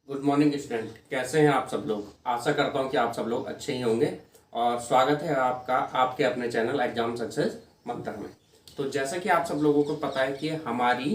Good morning student, कैसे हैं आप सब लोग। आशा करता हूं कि आप सब लोग अच्छे ही होंगे और स्वागत है आपका आपके अपने चैनल एग्जाम सक्सेस मंत्र में। तो जैसा कि आप सब लोगों को पता है कि हमारी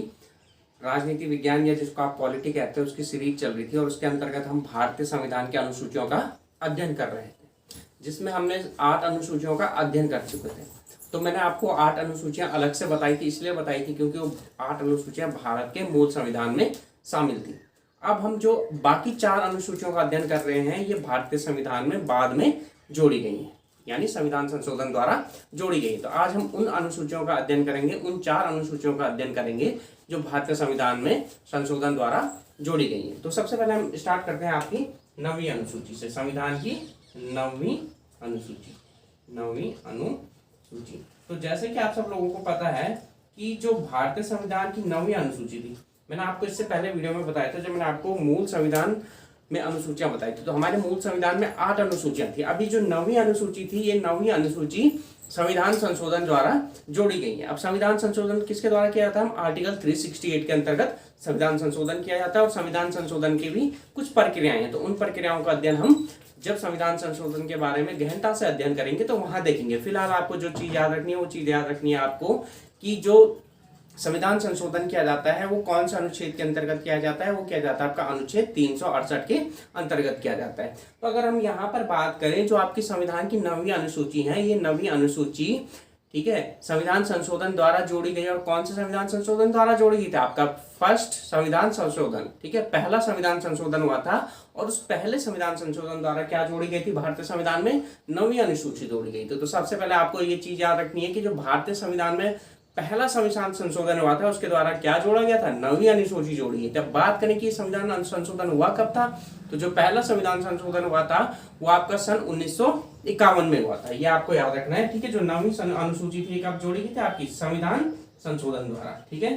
राजनीति विज्ञान या जिसको आप पॉलिटी कहते हैं उसकी सीरीज चल रही थी और उसके अंतर्गत हम भारतीय संविधान की अनुसूचियों का अध्ययन कर रहे थे, जिसमें हमने 8 अनुसूचियों का अध्ययन कर चुके थे। तो मैंने आपको 8 अनुसूचियां अलग से बताई थी, इसलिए बताई थी क्योंकि वो 8 अनुसूचियां भारत के मूल संविधान में शामिल थी। अब हम जो बाकी 4 अनुसूचियों का अध्ययन कर रहे हैं ये भारतीय संविधान में बाद में जोड़ी गई हैं, यानी संविधान संशोधन द्वारा जोड़ी गई। तो आज हम उन अनुसूचियों का अध्ययन करेंगे, उन 4 अनुसूचियों का अध्ययन करेंगे जो भारतीय संविधान में संशोधन द्वारा जोड़ी गई है। तो सबसे पहले हम स्टार्ट करते हैं आपकी 9वीं अनुसूची से, संविधान की 9वीं अनुसूची। 9वीं अनुसूची, तो जैसे कि आप सब लोगों को पता है कि जो भारतीय संविधान की 9वीं अनुसूची थी, मैंने आपको इससे पहले वीडियो में बताया था जब मैंने आपको मूल संविधान में अनुसूचियां बताई थी। तो हमारे मूल संविधान में 8 अनुसूचियां थी। अभी जो 9वीं अनुसूची थी, ये 9वीं अनुसूची संविधान संशोधन द्वारा जोड़ी गई है। अब संविधान संशोधन किसके द्वारा किया जाता है? हम आर्टिकल 368 के अंतर्गत संविधान संशोधन किया जाता है और संविधान संशोधन की भी कुछ प्रक्रियाएं हैं। तो उन प्रक्रियाओं का अध्ययन हम जब संविधान संशोधन के बारे में गहनता से अध्ययन करेंगे तो वहां देखेंगे। फिलहाल आपको जो चीज याद रखनी है वो चीज याद रखनी है आपको कि जो संविधान संशोधन किया जाता है वो कौन सा अनुच्छेद के अंतर्गत किया जाता है? वो किया जाता है आपका अनुच्छेद 368 के अंतर्गत किया जाता है। तो अगर हम यहाँ पर बात करें जो आपकी संविधान की 9वीं अनुसूची है, ये 9वीं अनुसूची, ठीक है, संविधान संशोधन द्वारा जोड़ी गई। और कौन से संविधान संशोधन द्वारा जोड़ी गई थी? आपका फर्स्ट संविधान संशोधन, ठीक है, पहला संविधान संशोधन हुआ था और उस पहले संविधान संशोधन द्वारा क्या जोड़ी गई थी? भारतीय संविधान में 9वीं अनुसूची जोड़ी गई थी। तो सबसे पहले आपको ये चीज याद रखनी है कि जो भारतीय संविधान में पहला संविधान संशोधन हुआ था उसके द्वारा क्या जोड़ा गया था? 9वीं अनुसूची जोड़ी गई। जब बात करें कि संविधान संशोधन हुआ कब था, तो जो पहला संविधान संशोधन हुआ था वो आपका सन 1951 में हुआ था। ये आपको याद रखना है, ठीक है। जो 9वीं अनुसूची थी कब जोड़ी गई थी? आपकी संविधान संशोधन द्वारा, ठीक है,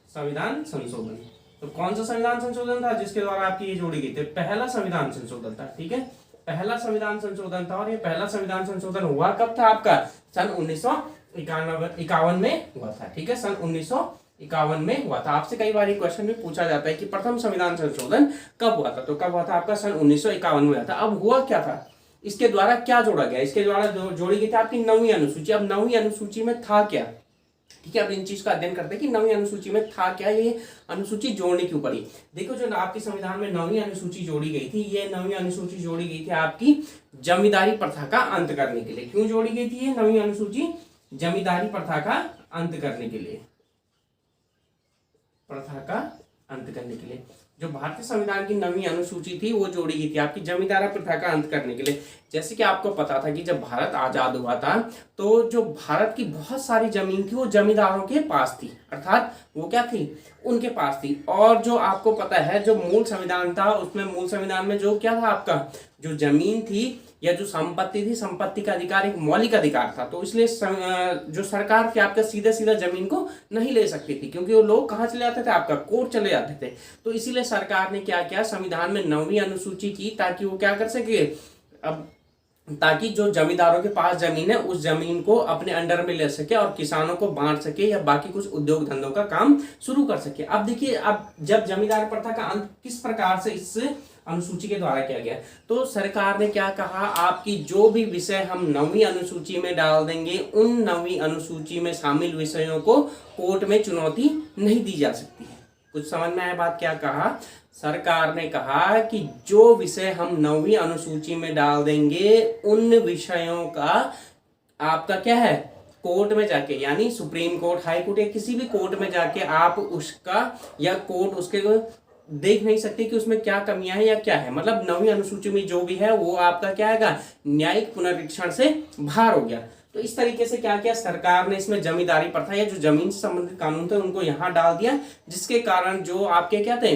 संविधान संशोधन। तो कौन सा संविधान संशोधन था जिसके द्वारा आपकी ये जोड़ी गई थी? पहला संविधान संशोधन था, ठीक है, पहला संविधान संशोधन था। और ये पहला संविधान संशोधन हुआ कब था? आपका सन 1951 में हुआ था, ठीक है, सन 1951 में हुआ था। आपसे कई बार ये क्वेश्चन भी पूछा जाता है कि प्रथम संविधान संशोधन कब हुआ था? तो कब हुआ था? आपका सन 1951 में हुआ था। अब हुआ क्या था? इसके द्वारा क्या जोड़ा गया? इसके द्वारा जोड़ी गई थी आपकी 9वीं अनुसूची। अब 9वीं अनुसूची में था क्या, ठीक है। अब इन चीज का अध्ययन करते हैं कि 9वीं अनुसूची में था क्या, ये अनुसूची जोड़नी क्यों पड़ी। देखो, जो आपके संविधान में 9वीं अनुसूची जोड़ी गई थी, ये 9वीं अनुसूची जोड़ी गई थी आपकी जमींदारी प्रथा का अंत करने के लिए। क्यों जोड़ी गई थी ये 9वीं अनुसूची? जमींदारी प्रथा का अंत करने के लिए, प्रथा का अंत करने के लिए जो भारतीय संविधान की 9वीं अनुसूची थी वो जोड़ी गई थी आपकी जमींदारी प्रथा का अंत करने के लिए। जैसे कि आपको पता था कि जब भारत आजाद हुआ था तो जो भारत की बहुत सारी जमीन थी वो जमींदारों के पास थी, अर्थात वो क्या थी? उनके पास थी। और जो आपको पता है जो मूल संविधान था उसमें, मूल संविधान में जो क्या था आपका, जो जमीन थी या जो संपत्ति थी, संपत्ति का अधिकार एक मौलिक अधिकार था। तो इसलिए जो सरकार थी आपका सीधा सीधा जमीन को नहीं ले सकती थी, क्योंकि वो लोग कहाँ चले जाते थे? आपका कोर्ट चले जाते थे। तो इसीलिए सरकार ने क्या किया? संविधान में 9वीं अनुसूची की ताकि वो क्या कर सके, अब ताकि जो जमींदारों के पास जमीन है उस जमीन को अपने अंडर में ले सके और किसानों को बांट सके या बाकी कुछ उद्योग धंधों का काम शुरू कर सके। अब देखिए, अब जब जमींदार प्रथा का अंत किस प्रकार से इस अनुसूची के द्वारा किया गया, तो सरकार ने क्या कहा, आपकी जो भी विषय हम 9वीं अनुसूची में डाल देंगे, उन 9वीं अनुसूची में शामिल विषयों को कोर्ट में चुनौती नहीं दी जा सकती है। कुछ समझ में आया बात? क्या कहा सरकार ने? कहा कि जो विषय हम 9वीं अनुसूची में डाल देंगे उन विषयों का आपका क्या है, कोर्ट में जाके, यानी सुप्रीम कोर्ट, हाई कोर्ट या किसी भी कोर्ट में जाके आप उसका, या कोर्ट उसके देख नहीं सकते कि उसमें क्या कमियां हैं या क्या है। मतलब 9वीं अनुसूची में जो भी है वो आपका क्या आएगा, न्यायिक पुनरीक्षण से बाहर हो गया। तो इस तरीके से क्या किया सरकार ने, इसमें जमींदारी प्रथा या जो जमीन से संबंधित कानून थे उनको यहाँ डाल दिया, जिसके कारण जो आपके क्या थे,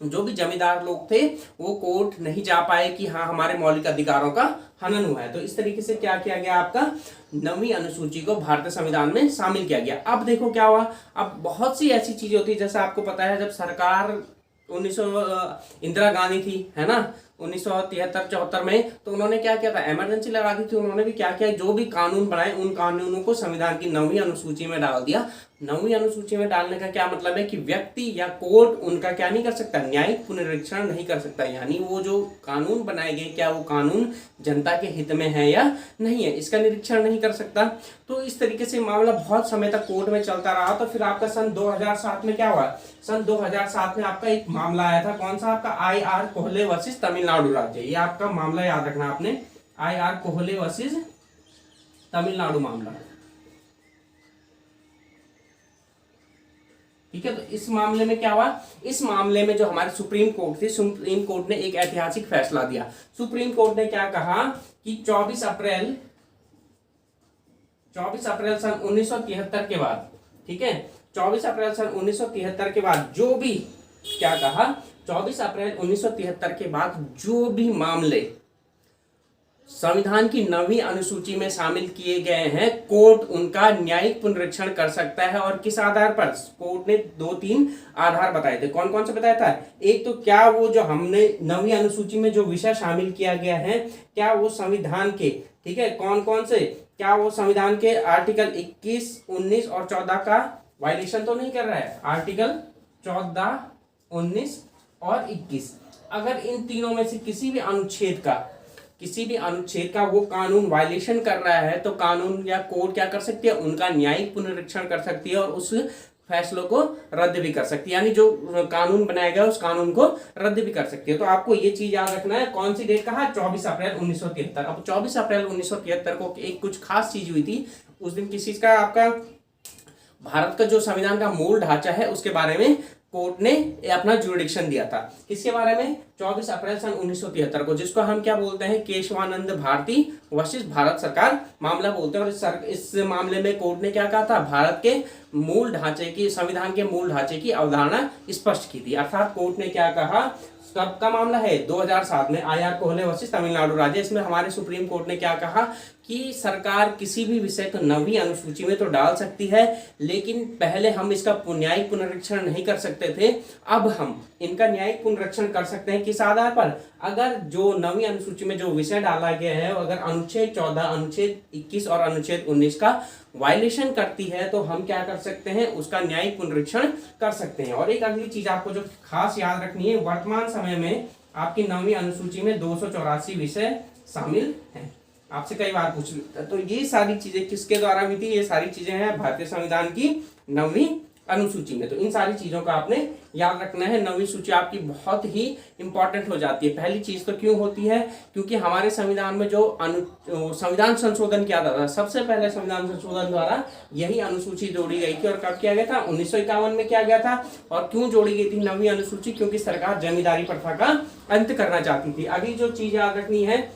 जो भी जमींदार लोग थे वो कोर्ट नहीं जा पाए कि हाँ हमारे मौलिक अधिकारों का हनन हुआ है। तो इस तरीके से क्या किया गया, आपका 9वीं अनुसूची को भारतीय संविधान में शामिल किया गया। अब देखो क्या हुआ, अब बहुत सी ऐसी चीजें होती है, जैसे आपको पता है जब सरकार इंदिरा गांधी थी, है ना, 1973-74 में, तो उन्होंने क्या किया था, इमरजेंसी लगा दी थी। उन्होंने भी क्या किया, जो भी कानून बनाए उन कानूनों को संविधान की 9वीं अनुसूची में डाल दिया। 9वीं अनुसूची में डालने का क्या मतलब है कि व्यक्ति या कोर्ट उनका क्या नहीं कर सकता, न्यायिक पुनरीक्षण नहीं कर सकता। यानी वो जो कानून बनाए गए, क्या वो कानून जनता के हित में है या नहीं है, इसका निरीक्षण नहीं कर सकता। तो इस तरीके से मामला बहुत समय तक कोर्ट में चलता रहा। तो फिर आपका सन 2007 में क्या हुआ, सन 2007 में आपका एक मामला आया था। कौन सा, आपका IR कोहले वर्सेस तमिलनाडु राज्य। ये आपका मामला याद रखना आपने, IR कोहले वर्सेस तमिलनाडु मामला। ठीक है, तो इस मामले में क्या हुआ, इस मामले में जो हमारी सुप्रीम कोर्ट थी, सुप्रीम कोर्ट ने एक ऐतिहासिक फैसला दिया। सुप्रीम कोर्ट ने क्या कहा कि 24 अप्रैल सन 1973 के बाद, ठीक है, 24 अप्रैल सन 1973 के बाद जो भी, क्या कहा, 24 अप्रैल 1973 के बाद जो भी मामले संविधान की 9वीं अनुसूची में शामिल किए गए हैं, कोर्ट उनका न्यायिक पुनरीक्षण कर सकता है। और किस आधार पर, कोर्ट ने 2-3 आधार बताए थे। कौन कौन से बताया था, एक तो क्या वो जो हमने 9वीं अनुसूची में जो विषय शामिल किया गया है, क्या वो संविधान के, ठीक है, कौन कौन से, क्या वो संविधान के आर्टिकल 21, 19 और 14 का वायलेशन तो नहीं कर रहा है। आर्टिकल 14, 19 और 21, अगर इन तीनों में से किसी भी अनुच्छेद का वो कानून वायलेशन कर रहा है, तो कानून या कोर्ट क्या कर सकती है, उनका न्यायिक पुनरीक्षण कर सकती है और उस फैसलों को रद्द भी कर सकती है। यानी जो कानून बनाया गया उस कानून को रद्द भी कर सकती है। तो आपको ये चीज याद रखना है। कौन सी डेट कहा, 24 अप्रैल 1973। अब 24 अप्रैल 1973 को एक कुछ खास चीज हुई थी। उस दिन किस चीज का, आपका भारत का जो संविधान का मूल ढांचा है उसके बारे में कोर्ट ने अपना जुरिडिक्शन दिया था। किसके बारे में, 24 अप्रैल सन 1973 को, जिसको हम क्या बोलते हैं, केशवानंद भारती वर्सेस भारत सरकार मामला बोलते हैं। और इस मामले में कोर्ट ने क्या कहा था, भारत के मूल ढांचे की, संविधान के मूल ढांचे की अवधारणा स्पष्ट की थी। अर्थात कोर्ट ने क्या कहा, कब का मामला है, 2007 में, IR कोहले वर्सेस तमिलनाडु राज्य। इसमें हमारे सुप्रीम कोर्ट ने क्या कहा कि सरकार किसी भी विषय को 9वीं अनुसूची में तो डाल सकती है, लेकिन पहले हम इसका न्यायिक पुनरीक्षण नहीं कर सकते थे। अब हम इनका न्यायिक पुनरीक्षण कर सकते हैं। किस आधार पर, अगर जो 9वीं अनुसूची में जो विषय डाला गया है, अगर अनुच्छेद 14, अनुच्छेद 21 और अनुच्छेद 19 का वायलेशन करती है, तो हम क्या कर सकते हैं, उसका न्यायिक पुनरीक्षण कर सकते हैं। और एक अगली चीज आपको जो खास याद रखनी है, वर्तमान समय में आपकी 9वीं अनुसूची में 284 विषय शामिल हैं। आपसे कई बार पूछ, तो ये सारी चीजें किसके द्वारा हुई थी, ये सारी चीजें हैं भारतीय संविधान की 9वीं अनुसूची में। तो इन सारी चीजों का आपने याद रखना है। 9वीं सूची आपकी बहुत ही इंपॉर्टेंट हो जाती है। पहली चीज तो क्यों होती है, क्योंकि हमारे संविधान में जो संविधान संशोधन किया था, सबसे पहले संविधान संशोधन द्वारा यही अनुसूची जोड़ी गई थी। और कब किया गया था, 1951 में किया गया था। और क्यों जोड़ी गई थी 9वीं अनुसूची, क्योंकि सरकार जमींदारी प्रथा का अंत करना चाहती थी। अगली जो चीज याद रखनी है,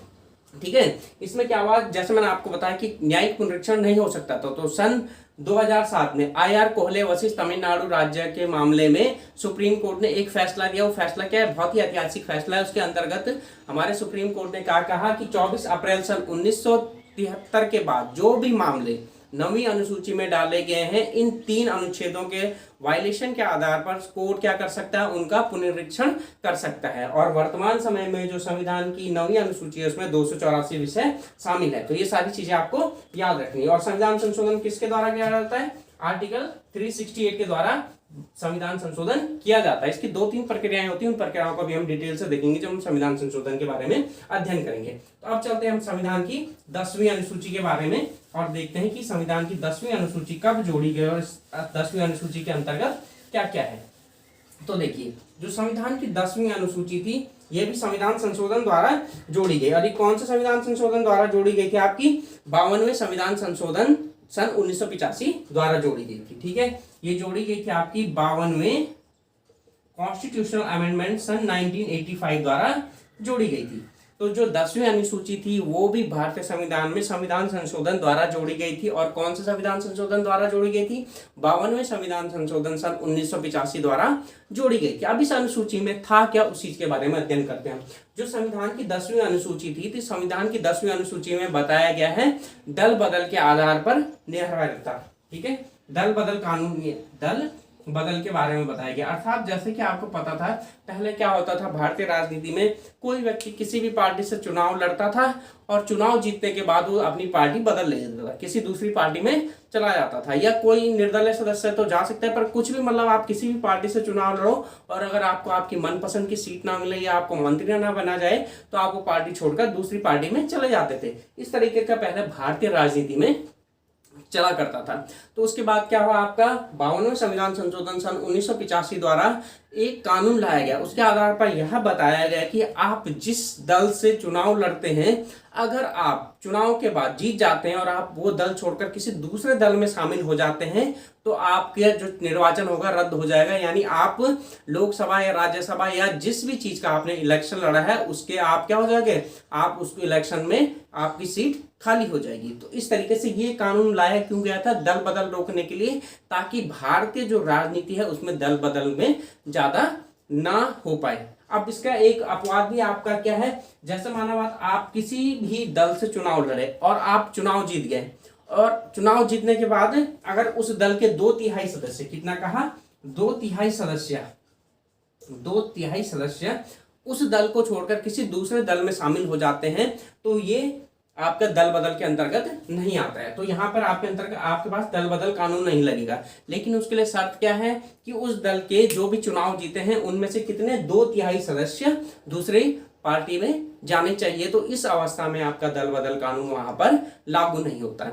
ठीक है, इसमें क्या हुआ, जैसे मैंने आपको बताया कि न्यायिक पुनरीक्षण नहीं हो सकता था। तो सन 2007 में IR कोहले वर्सेस तमिलनाडु राज्य के मामले में सुप्रीम कोर्ट ने एक फैसला दिया। वो फैसला क्या है, बहुत ही ऐतिहासिक फैसला है। उसके अंतर्गत हमारे सुप्रीम कोर्ट ने क्या कहा कि 24 अप्रैल सन 1973 के बाद जो भी मामले 9वीं अनुसूची में डाले गए हैं, इन 3 अनुच्छेदों के वायलेशन के आधार पर कोर्ट क्या कर सकता है, उनका पुनरीक्षण कर सकता है। और वर्तमान समय में जो संविधान की 9वीं अनुसूची है उसमें 284 विषय शामिल है। तो ये सारी चीजें आपको याद रखनी है। और संविधान संशोधन किसके द्वारा किया जाता है, आर्टिकल 368 के द्वारा संविधान संशोधन किया जाता है। इसकी 2-3 प्रक्रियाएं होती हैं, उन प्रक्रियाओं को भी हम डिटेल से देखेंगे जब हम संविधान संशोधन के बारे में अध्ययन करेंगे। तो अब चलते हैं हम संविधान की 10वीं अनुसूची के बारे में और देखते हैं कि संविधान की 10वीं अनुसूची कब जोड़ी गई और 10वीं अनुसूची के अंतर्गत क्या क्या है। तो देखिए, जो संविधान की 10वीं अनुसूची थी, यह भी संविधान संशोधन द्वारा जोड़ी गई। और ये कौन से संविधान संशोधन द्वारा जोड़ी गई थी, आपकी 52वें संविधान संशोधन सन 1985 द्वारा जोड़ी गई थी। ठीक है, ये जोड़ी गई थी आपकी 52वें कॉन्स्टिट्यूशनल अमेंडमेंट सन 1985 द्वारा जोड़ी गई थी। तो जो 10वीं अनुसूची थी वो भी भारतीय संविधान में संविधान संशोधन द्वारा जोड़ी गई थी। और कौन से संविधान संशोधन द्वारा जोड़ी गई थी, 52वें संविधान संशोधन सन 1985 द्वारा जोड़ी गई थी। अब इस अनुसूची में था क्या, उस चीज के बारे में अध्ययन करते हैं। जो संविधान की 10वीं अनुसूची थी, संविधान की 10वीं अनुसूची में बताया गया है दल बदल के आधार पर निर्भरता। ठीक है, दल बदल कानून, दल बदल के बारे में बताया गया। अर्थात जैसे कि आपको पता था पहले क्या होता था, भारतीय राजनीति में कोई व्यक्ति किसी भी पार्टी से चुनाव लड़ता था और चुनाव जीतने के बाद वो अपनी पार्टी बदल ले जाता था, किसी दूसरी पार्टी में चला जाता था, या कोई निर्दलीय सदस्य तो जा सकता है, पर कुछ भी मतलब आप किसी भी पार्टी से चुनाव लड़ो और अगर आपको आपकी मनपसंद की सीट ना मिले या आपको मंत्री ना बना जाए तो आप वो पार्टी छोड़कर दूसरी पार्टी में चले जाते थे। इस तरीके का पहले भारतीय राजनीति में चला करता था। तो उसके बाद क्या हुआ, आपका 52वें संविधान संशोधन सन 1985 द्वारा एक कानून लाया गया। उसके आधार पर यह बताया गया कि आप जिस दल से चुनाव लड़ते हैं, अगर आप चुनाव के बाद जीत जाते हैं और आप वो दल छोड़कर किसी दूसरे दल में शामिल हो जाते हैं तो आपका जो निर्वाचन होगा रद्द हो जाएगा, यानी आप लोकसभा या राज्यसभा या जिस भी चीज का आपने इलेक्शन लड़ा है उसके आप क्या हो जाएंगे, आप उसको इलेक्शन में आपकी सीट खाली हो जाएगी। तो इस तरीके से ये कानून लाया क्यों गया था, दल बदल रोकने के लिए, ताकि भारतीय जो राजनीति है उसमें दल बदल में ज्यादा ना हो पाए। अब इसका एक अपवाद भी आपका क्या है, जैसे माना बात आप किसी भी दल से चुनाव लड़े और आप चुनाव जीत गए और चुनाव जीतने के बाद अगर उस दल के 2/3 सदस्य, कितना कहा, 2/3 सदस्य उस दल को छोड़कर किसी दूसरे दल में शामिल हो जाते हैं तो ये आपका दल बदल के अंतर्गत नहीं आता है। तो यहाँ पर आपके अंतर्गत आपके पास दल बदल कानून नहीं लगेगा, लेकिन उसके लिए शर्त क्या है कि उस दल के जो भी चुनाव जीते हैं उनमें से कितने 2/3 सदस्य दूसरी पार्टी में जाने चाहिए। तो इस अवस्था में आपका दल बदल कानून वहां पर लागू नहीं होता है।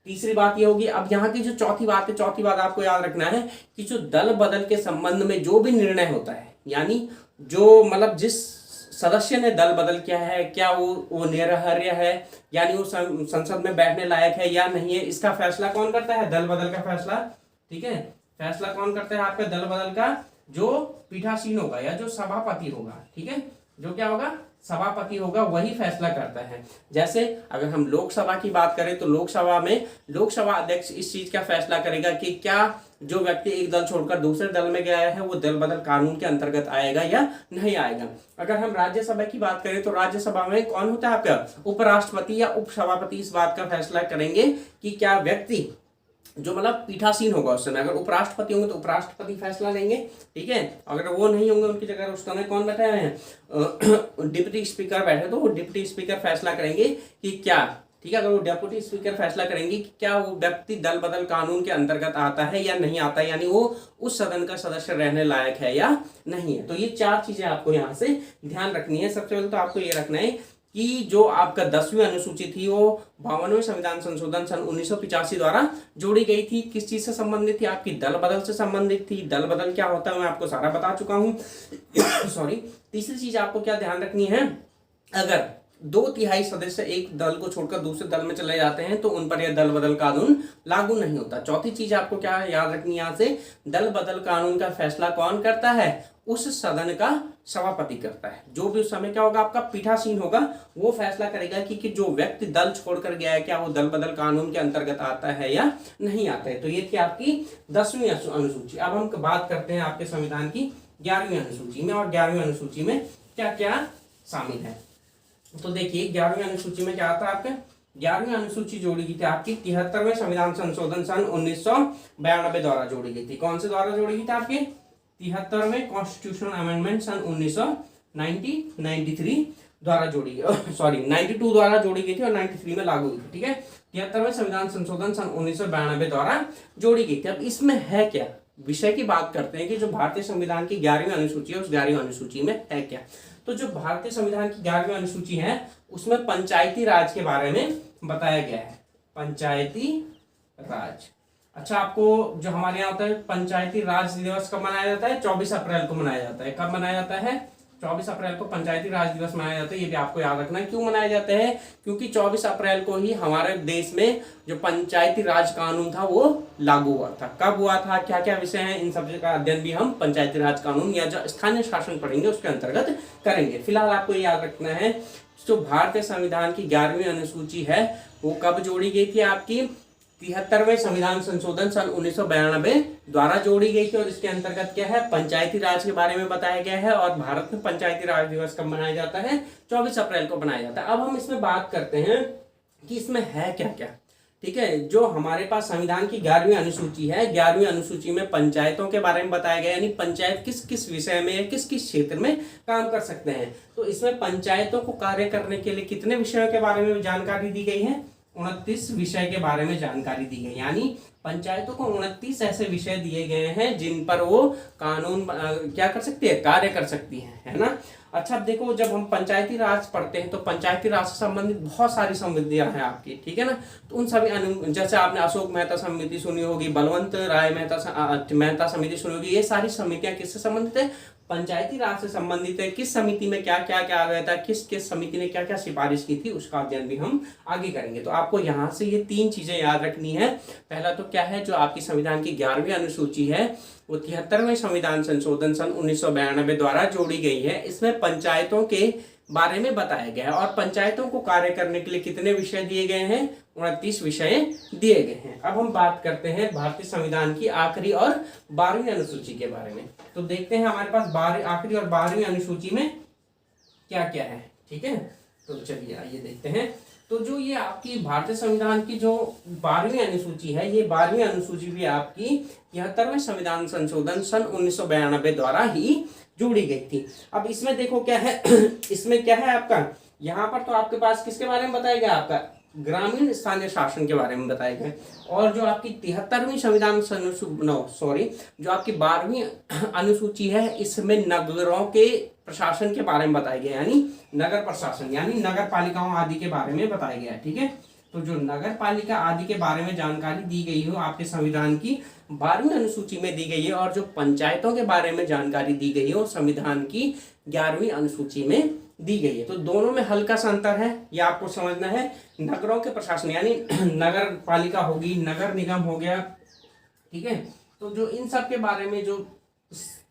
तीसरी बात ये होगी, अब यहाँ की जो चौथी बात आपको याद रखना है कि जो दल बदल के संबंध में जो भी निर्णय होता है, यानी जो मतलब जिस सदस्य ने दल बदल किया है, क्या वो निरर्हर्य है, यानी वो संसद में बैठने लायक है या नहीं है, इसका फैसला कौन करता है, दल बदल का फैसला। ठीक है, फैसला कौन करता है आपका दल बदल का, जो पीठासीन होगा या जो सभापति होगा। ठीक है, जो क्या होगा, सभापति होगा, वही फैसला करता है। जैसे अगर हम लोकसभा की बात करें तो लोकसभा में लोकसभा अध्यक्ष इस चीज का फैसला करेगा कि क्या जो व्यक्ति एक दल छोड़कर दूसरे दल में गया है वो दल बदल कानून के अंतर्गत आएगा या नहीं आएगा। अगर हम राज्यसभा की बात करें तो राज्यसभा में कौन होता है आपका, उपराष्ट्रपति या उपसभापति इस बात का फैसला करेंगे कि क्या व्यक्ति जो मतलब पीठासीन होगा उस समय, अगर उपराष्ट्रपति होंगे तो उपराष्ट्रपति फैसला लेंगे। ठीक है, अगर वो नहीं होंगे उनकी जगह उस समय कौन बैठे हैं, डिप्टी स्पीकर बैठे, तो वो डिप्टी स्पीकर फैसला करेंगे कि क्या, ठीक है, अगर वो डेप्यूटी स्पीकर फैसला करेंगे कि क्या वो व्यक्ति दल बदल कानून के अंतर्गत आता है या नहीं आता है, यानी वो उस सदन का सदस्य रहने लायक है या नहीं है। तो ये 4 चीजें आपको यहाँ से ध्यान रखनी है। सबसे पहले तो आपको ये रखना है कि जो आपका 10वीं अनुसूची थी वो 52वें संविधान संशोधन सन 1985 द्वारा जोड़ी गई थी। किस चीज से संबंधित थी, आपकी दल बदल से संबंधित थी। दल बदल क्या होता है मैं आपको सारा बता चुका हूं। सॉरी। तीसरी चीज आपको क्या ध्यान रखनी है, अगर 2/3 सदस्य एक दल को छोड़कर दूसरे दल में चले जाते हैं तो उन पर यह दल बदल कानून लागू नहीं होता। चौथी चीज आपको क्या याद रखनी है यहाँ से, दल बदल कानून का फैसला कौन करता है, उस सदन का सभापति करता है। जो भी उस समय क्या होगा, आपका पीठासीन होगा, वो फैसला करेगा कि जो व्यक्ति दल छोड़कर गया है क्या वो दल बदल कानून के अंतर्गत आता है या नहीं आता है। तो ये थी आपकी 10वीं अनुसूची। अब हम बात करते हैं आपके संविधान की 11वीं अनुसूची में, और 11वीं अनुसूची में क्या क्या शामिल है। तो देखिए 11वीं अनुसूची में क्या आता है, आपके 11वीं अनुसूची जोड़ी गई थी आपकी 73वें संविधान संशोधन सन 1992 द्वारा जोड़ी गई थी। कौन से द्वारा जोड़ी गई थी, आपके 73वें कॉन्स्टिट्यूशनल अमेंडमेंट सन 1993 द्वारा जोड़ी गई, सॉरी 92 द्वारा जोड़ी गई थी और 93 में लागू हुई थी। ठीक है, 73वें संविधान संशोधन सन 1992 द्वारा जोड़ी गई थी। अब इसमें है क्या, विषय की बात करते हैं कि जो भारतीय संविधान की 11वीं अनुसूची है उस 11वीं अनुसूची में है क्या। तो जो भारतीय संविधान की 11वीं अनुसूची है उसमें पंचायती राज के बारे में बताया गया है। पंचायती राज, अच्छा आपको जो हमारे यहाँ होता है पंचायती राज दिवस कब मनाया जाता है, 24 अप्रैल को मनाया जाता है। कब मनाया जाता है, 24 अप्रैल को पंचायती राज दिवस मनाया जाता है। ये भी आपको याद रखना है। क्यों मनाया जाता है, क्योंकि 24 अप्रैल को ही हमारे देश में जो पंचायती राज कानून था वो लागू हुआ था। कब हुआ था, क्या क्या विषय हैं, इन सब का अध्ययन भी हम पंचायती राज कानून या जो स्थानीय शासन पढ़ेंगे उसके अंतर्गत करेंगे। फिलहाल आपको याद रखना है जो भारतीय संविधान की 11वीं अनुसूची है वो कब जोड़ी गई थी, आपकी 73वें संविधान संशोधन सन 1992 द्वारा जोड़ी गई थी। और इसके अंतर्गत क्या है, पंचायती राज के बारे में बताया गया है। और भारत में पंचायती राज दिवस कब मनाया जाता है, 24 अप्रैल को मनाया जाता है। अब हम इसमें बात करते हैं कि इसमें है क्या क्या। ठीक है। जो हमारे पास संविधान की 11वीं अनुसूची है, 11वीं अनुसूची में पंचायतों के बारे में बताया गया, यानी पंचायत किस किस विषय में या किस किस क्षेत्र में काम कर सकते हैं। तो इसमें पंचायतों को कार्य करने के लिए कितने विषयों के बारे में जानकारी दी गई है? 29 विषय के बारे में जानकारी दी गई। यानी पंचायतों को 29 ऐसे विषय दिए गए हैं जिन पर वो कानून क्या कर सकती है, कार्य कर सकती है ना। अच्छा, अब देखो, जब हम पंचायती राज पढ़ते हैं तो पंचायती राज से संबंधित बहुत सारी समितियां हैं आपकी, ठीक है ना। तो उन सभी जैसे आपने अशोक मेहता समिति सुनी होगी, बलवंत राय मेहता समिति सुनी होगी, ये सारी समितियां किससे संबंधित है? पंचायती राज से संबंधित है। किस समिति में क्या क्या क्या आ गया था, किस किस समिति ने क्या क्या सिफारिश की थी, उसका अध्ययन भी हम आगे करेंगे। तो आपको यहाँ से ये 3 चीजें याद रखनी है। पहला तो क्या है, जो आपकी संविधान की 11वीं अनुसूची है वो 73वें संविधान संशोधन सन 1992 द्वारा जोड़ी गई है। इसमें पंचायतों के बारे में बताया गया है और पंचायतों को कार्य करने के लिए कितने विषय दिए गए हैं? 29 विषय दिए गए हैं। अब हम बात करते हैं भारतीय संविधान की आखिरी और 12वीं अनुसूची के बारे में। तो देखते हैं हमारे पास आखिरी और 12वीं अनुसूची में क्या क्या है, ठीक है। तो चलिए आइए देखते हैं। तो जो ये आपकी भारतीय संविधान की जो 12वीं अनुसूची है, ये 12वीं अनुसूची भी आपकी 73वें संविधान संशोधन सन 1992 द्वारा ही जोड़ी गई थी। अब इसमें देखो क्या है इसमें क्या है आपका, यहाँ पर तो आपके पास किसके बारे में बताया गया? आपका ग्रामीण स्थानीय शासन के बारे में बताया गया। और जो आपकी 73वीं संविधान जो आपकी 12वीं अनुसूची है, इसमें नगरों के प्रशासन के बारे में बताया गया, यानी नगर प्रशासन यानी नगर पालिकाओं आदि के बारे में बताया गया है, ठीक है। तो जो नगर पालिका आदि के बारे में जानकारी दी गई हो आपके संविधान की 12वीं अनुसूची में दी गई है, और जो पंचायतों के बारे में जानकारी दी गई हो संविधान की 11वीं अनुसूची में दी गई है। तो दोनों में हल्का सा अंतर है, ये आपको समझना है। नगरों के प्रशासन यानी नगर पालिका होगी, नगर निगम हो गया, ठीक है। तो जो इन सब के बारे में जो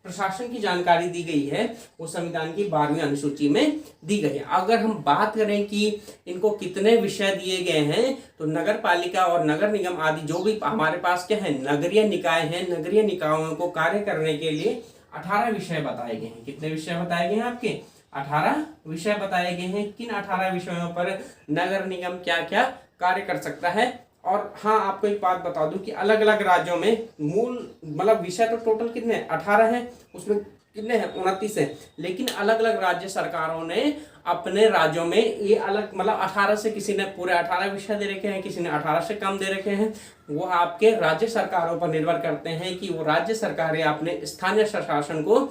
प्रशासन की जानकारी दी गई है वो संविधान की 12वीं अनुसूची में दी गई है। अगर हम बात करें कि इनको कितने विषय दिए गए हैं, तो नगर पालिका और नगर निगम आदि जो भी हमारे पास क्या है, नगरीय निकाय हैं, नगरीय निकायों को कार्य करने के लिए 18 विषय बताए गए हैं। कितने विषय बताए गए हैं आपके? 18 विषय बताए गए हैं। किन 18 विषयों पर नगर निगम क्या क्या कार्य कर सकता है? और हाँ, आपको एक बात बता दूं कि अलग अलग राज्यों में मतलब विषय तो टोटल कितने हैं? 18 हैं। उसमें कितने हैं? 29 है। लेकिन अलग अलग राज्य सरकारों ने अपने राज्यों में ये अलग मतलब 18 से किसी ने पूरे 18 विषय दे रखे हैं, किसी ने 18 से कम दे रखे हैं। वो आपके राज्य सरकारों पर निर्भर करते हैं कि वो राज्य सरकारें अपने स्थानीय प्रशासन को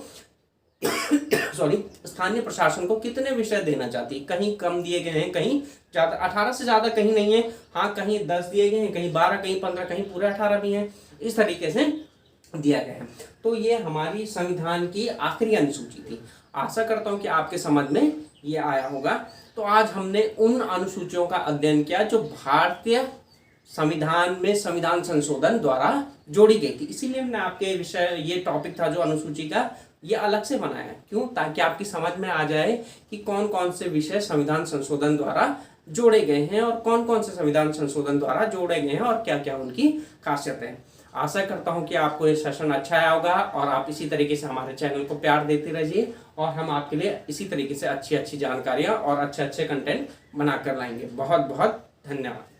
स्थानीय प्रशासन को कितने विषय देना चाहती है। कहीं कम दिए गए हैं, कहीं ज्यादा, 18 से ज्यादा कहीं नहीं है। हाँ, कहीं 10 दिए गए हैं, कहीं 12, कहीं 15, कहीं पूरे 18 भी हैं। इस तरीके से दिया गया है। तो ये हमारी संविधान की आखिरी अनुसूची थी। आशा करता हूं कि आपके समझ में ये आया होगा। तो आज हमने उन अनुसूचियों का अध्ययन किया जो भारतीय संविधान में संविधान संशोधन द्वारा जोड़ी गई थी। इसीलिए मैंने आपके विषय ये टॉपिक था जो अनुसूची का, ये अलग से बनाया है। क्यों? ताकि आपकी समझ में आ जाए कि कौन कौन से विषय संविधान संशोधन द्वारा जोड़े गए हैं और कौन कौन से संविधान संशोधन द्वारा जोड़े गए हैं और क्या क्या उनकी खासियत है। आशा करता हूं कि आपको ये सेशन अच्छा आया होगा और आप इसी तरीके से हमारे चैनल को प्यार देते रहिए और हम आपके लिए इसी तरीके से अच्छी अच्छी जानकारियां और अच्छे अच्छे कंटेंट बनाकर लाएंगे। बहुत बहुत धन्यवाद।